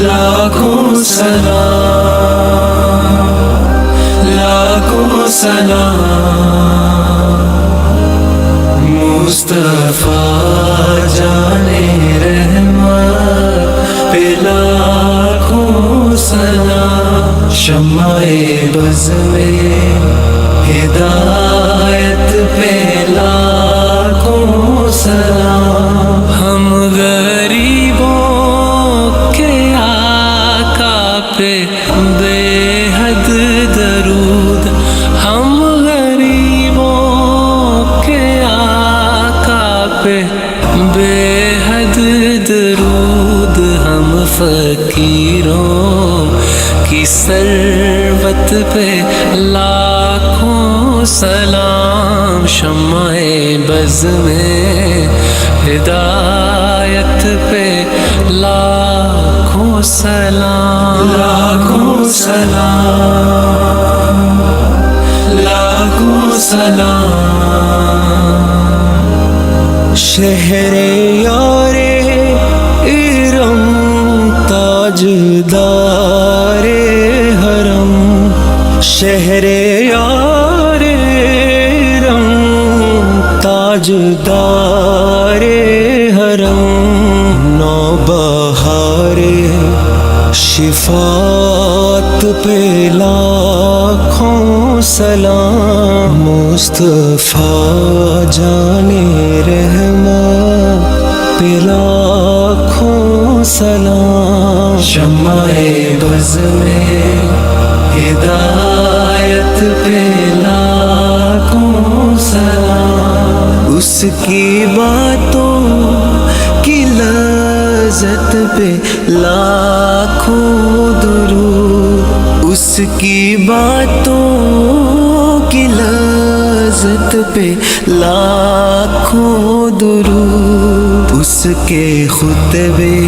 لاکھوں سلام، لاکھوں سلام، مصطفیٰ جانے رحمت پہ لاکھوں سلام، شمع بز میں ہدایت پہ لاکھوں سلام، ہم غریبوں کے آقا پہ بے حد درود، ہم غریبوں کے آقا پہ بے حد درود، ہم فقیروں کی ثروت پہ لاکھوں سلام، شمع بز میں ہدایت پہ لاکھوں سلام، لاکھوں سلام، لاکھوں سلام، شہر یار ارم تاجدار حرم، شہر یار ارم تاجدار حرم، نوبہار شفاعت پہ لاکھوں سلام، مصطفیٰ جانے رحمت پہ لاکھوں سلام، شمع بز میں ہدایت پہ لاکھوں سلام، اس کی باتوں کی لذت پہ لاکھوں درود، اس کی باتوں کی لذت پہ لاکھوں درود، اس کے خطبے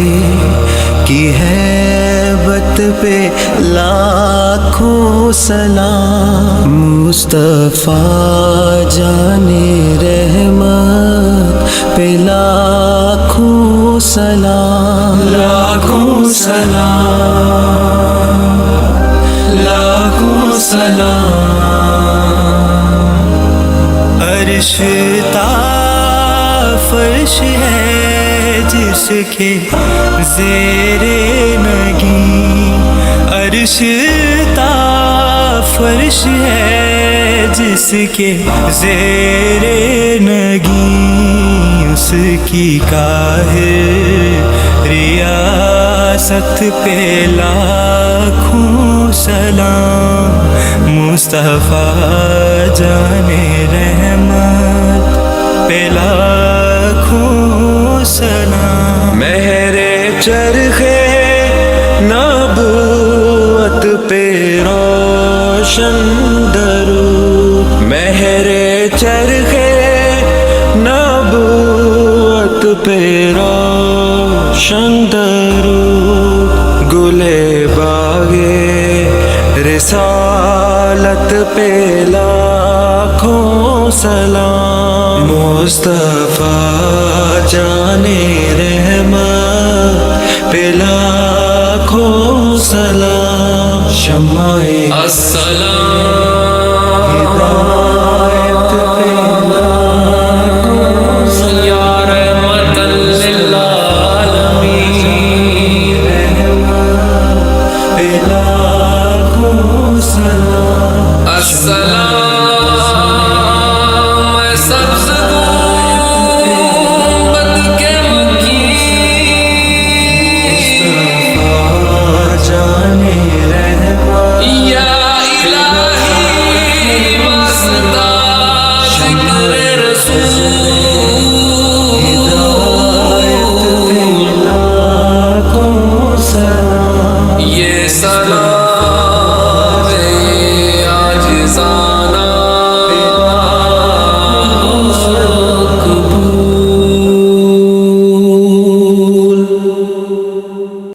کی ہیبت پہ لاکھوں سلام، مصطفیٰ جانے رحمت پہ لاکھوں سلام، لاکھوں سلام، لاکھوں سلام، عرش تا فرش ہے جس کے زیر نگیں، عرش تا فرش ہے جس کے زیر نگیں، اس کی قاہر ریاست پہ لاکھوں سلام، مصطفیٰ جانے رحمت پہ لاکھوں سلام، مہر چرخ نبوت پہ روشن درود، مہر چرخ نبوت پہ روشن درود، گل باغے رسالت پہ لاکھوں سلام، مصطفیٰ جانے رحمت پہ لاکھوں سلام، شمع السلام ہدایت پہ لاکھوں سلام، یا رحمت للعالمین رحمت پہ لاکھوں سلام، السلام سبز گنبد کے مصطفیٰ جانے رحمت، یا الہی واسطہ ذکر رسول، ہدایت پہ لاکھوں سلام، یہ سلام عاجزاں